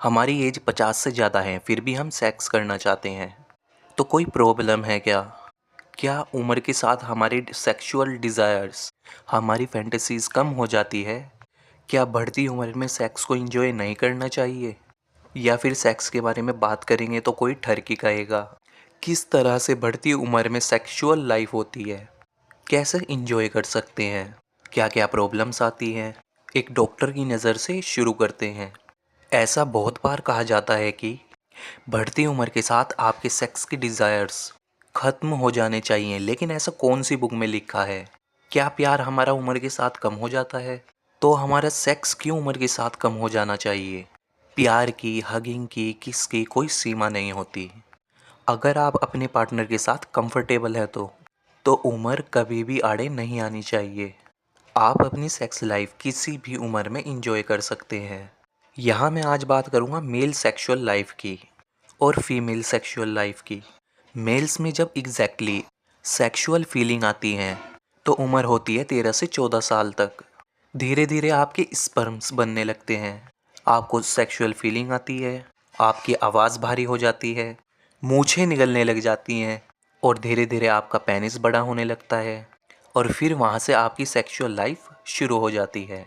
हमारी एज 50 से ज़्यादा है फिर भी हम सेक्स करना चाहते हैं, तो कोई प्रॉब्लम है क्या? क्या उम्र के साथ हमारे सेक्सुअल डिज़ायर्स, हमारी फैंटेसीज़ कम हो जाती है? क्या बढ़ती उम्र में सेक्स को एंजॉय नहीं करना चाहिए? या फिर सेक्स के बारे में बात करेंगे तो कोई ठरकी कहेगा? किस तरह से बढ़ती उम्र में सेक्सुअल लाइफ होती है? कैसे एंजॉय कर सकते हैं? क्या-क्या प्रॉब्लम्स आती हैं? एक डॉक्टर की नज़र से शुरू करते हैं। ऐसा बहुत बार कहा जाता है कि बढ़ती उम्र के साथ आपके सेक्स की डिज़ायर्स ख़त्म हो जाने चाहिए, लेकिन ऐसा कौन सी बुक में लिखा है? क्या प्यार हमारा उम्र के साथ कम हो जाता है? तो हमारा सेक्स क्यों उम्र के साथ कम हो जाना चाहिए? प्यार की, हगिंग की, किस की कोई सीमा नहीं होती। अगर आप अपने पार्टनर के साथ कंफर्टेबल है तो उम्र कभी भी आड़े नहीं आनी चाहिए। आप अपनी सेक्स लाइफ किसी भी उम्र में एंजॉय कर सकते हैं। यहाँ मैं आज बात करूँगा मेल सेक्सुअल लाइफ की और फीमेल सेक्सुअल लाइफ की। मेल्स में जब एग्जैक्टली सेक्सुअल फीलिंग आती है तो उम्र होती है 13 से 14 साल तक। धीरे धीरे आपके स्पर्म्स बनने लगते हैं, आपको सेक्सुअल फीलिंग आती है, आपकी आवाज़ भारी हो जाती है, मूछें निकलने लग जाती हैं और धीरे धीरे आपका पेनिस बड़ा होने लगता है और फिर वहाँ से आपकी सेक्सुअल लाइफ शुरू हो जाती है।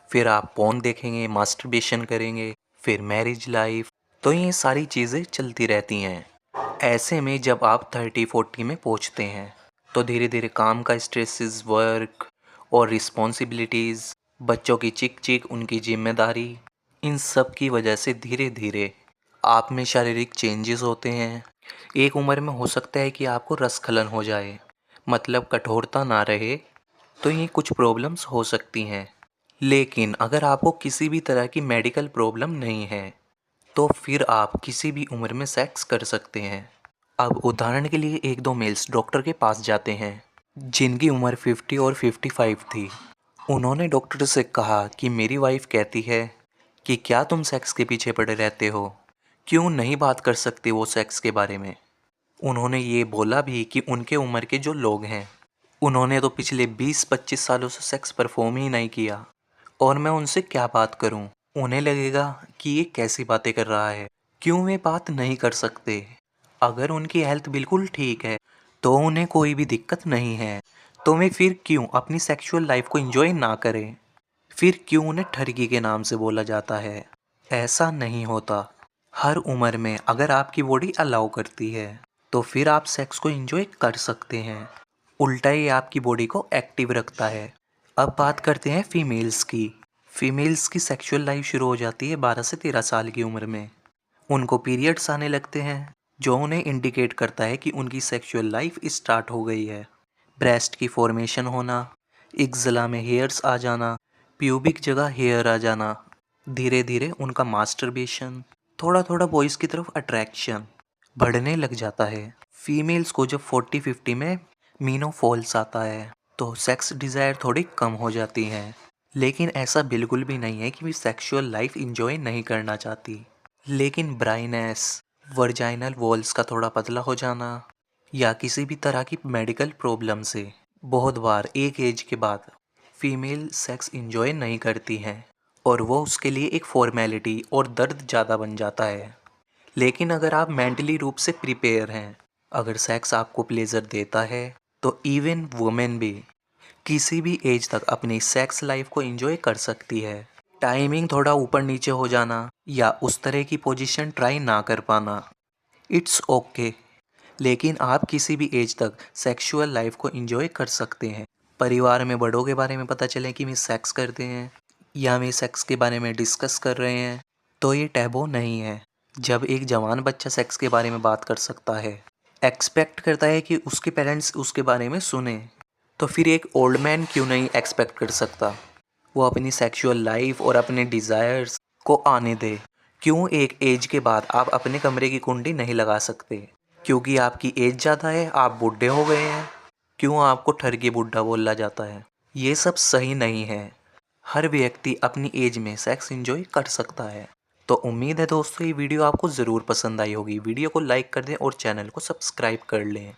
फिर आप पोर्न देखेंगे, मास्टरबेशन करेंगे, फिर मैरिज लाइफ, तो ये सारी चीज़ें चलती रहती हैं। ऐसे में जब आप 30-40 में पहुँचते हैं तो धीरे धीरे काम का स्ट्रेसेस, वर्क और रिस्पॉन्सिबिलिटीज़, बच्चों की चिक चिक, उनकी जिम्मेदारी, इन सब की वजह से धीरे धीरे आप में शारीरिक चेंजेस होते हैं। एक उम्र में हो सकता है कि आपको रसखलन हो जाए, मतलब कठोरता ना रहे, तो ये कुछ प्रॉब्लम्स हो सकती हैं। लेकिन अगर आपको किसी भी तरह की मेडिकल प्रॉब्लम नहीं है तो फिर आप किसी भी उम्र में सेक्स कर सकते हैं। अब उदाहरण के लिए एक दो मेल्स डॉक्टर के पास जाते हैं जिनकी उम्र 50 और 55 थी। उन्होंने डॉक्टर से कहा कि मेरी वाइफ कहती है कि क्या तुम सेक्स के पीछे पड़े रहते हो, क्यों नहीं बात कर सकते वो सेक्स के बारे में। उन्होंने ये बोला भी कि उनके उम्र के जो लोग हैं उन्होंने तो पिछले 20-25 सालों से सेक्स परफॉर्म ही नहीं किया और मैं उनसे क्या बात करूं। उन्हें लगेगा कि ये कैसी बातें कर रहा है, क्यों वे बात नहीं कर सकते। अगर उनकी हेल्थ बिल्कुल ठीक है तो उन्हें कोई भी दिक्कत नहीं है, तो वे फिर क्यों अपनी सेक्सुअल लाइफ को एंजॉय ना करें। फिर क्यों उन्हें ठरकी के नाम से बोला जाता है। ऐसा नहीं होता। हर उम्र में अगर आपकी बॉडी अलाउ करती है तो फिर आप सेक्स को एंजॉय कर सकते हैं। उल्टा ये आपकी बॉडी को एक्टिव रखता है। अब बात करते हैं फीमेल्स की। फीमेल्स की सेक्सुअल लाइफ शुरू हो जाती है 12 से 13 साल की उम्र में। उनको पीरियड्स आने लगते हैं जो उन्हें इंडिकेट करता है कि उनकी सेक्सुअल लाइफ स्टार्ट हो गई है। ब्रेस्ट की फॉर्मेशन होना, एक्जिला में हेयर्स आ जाना, प्यूबिक जगह हेयर आ जाना, धीरे धीरे उनका मास्टरबेशन, थोड़ा थोड़ा बॉयज़ की तरफ अट्रैक्शन बढ़ने लग जाता है। फीमेल्स को जब 40-50 में मीनोफॉल्स आता है तो सेक्स डिज़ायर थोड़ी कम हो जाती हैं। लेकिन ऐसा बिल्कुल भी नहीं है कि वे सेक्सुअल लाइफ इंजॉय नहीं करना चाहती। लेकिन ब्राइनेस, वर्जाइनल वॉल्स का थोड़ा पतला हो जाना या किसी भी तरह की मेडिकल प्रॉब्लम से बहुत बार एक एज के बाद फीमेल सेक्स इंजॉय नहीं करती हैं और वो उसके लिए एक फॉर्मेलिटी और दर्द ज़्यादा बन जाता है। लेकिन अगर आप मेंटली रूप से प्रिपेयर हैं, अगर सेक्स आपको प्लेजर देता है, तो इवन वुमेन भी किसी भी एज तक अपनी सेक्स लाइफ को एंजॉय कर सकती है। टाइमिंग थोड़ा ऊपर नीचे हो जाना या उस तरह की पोजीशन ट्राई ना कर पाना, इट्स ओके। लेकिन आप किसी भी एज तक सेक्सुअल लाइफ को एंजॉय कर सकते हैं। परिवार में बड़ों के बारे में पता चले कि वे सेक्स करते हैं या वे सेक्स के बारे में डिस्कस कर रहे हैं तो ये टैबू नहीं है। जब एक जवान बच्चा सेक्स के बारे में बात कर सकता है, एक्सपेक्ट करता है कि उसके पेरेंट्स उसके बारे में सुने, तो फिर एक ओल्ड मैन क्यों नहीं एक्सपेक्ट कर सकता वो अपनी सेक्सुअल लाइफ और अपने डिज़ायर्स को आने दे। क्यों एक एज के बाद आप अपने कमरे की कुंडी नहीं लगा सकते? क्योंकि आपकी एज ज़्यादा है, आप बूढ़े हो गए हैं, क्यों आपको ठरकी बुढ़ा बोला जाता है? ये सब सही नहीं है। हर व्यक्ति अपनी एज में सेक्स एंजॉय कर सकता है। तो उम्मीद है दोस्तों ये वीडियो आपको ज़रूर पसंद आई होगी। वीडियो को लाइक कर दें और चैनल को सब्सक्राइब कर लें।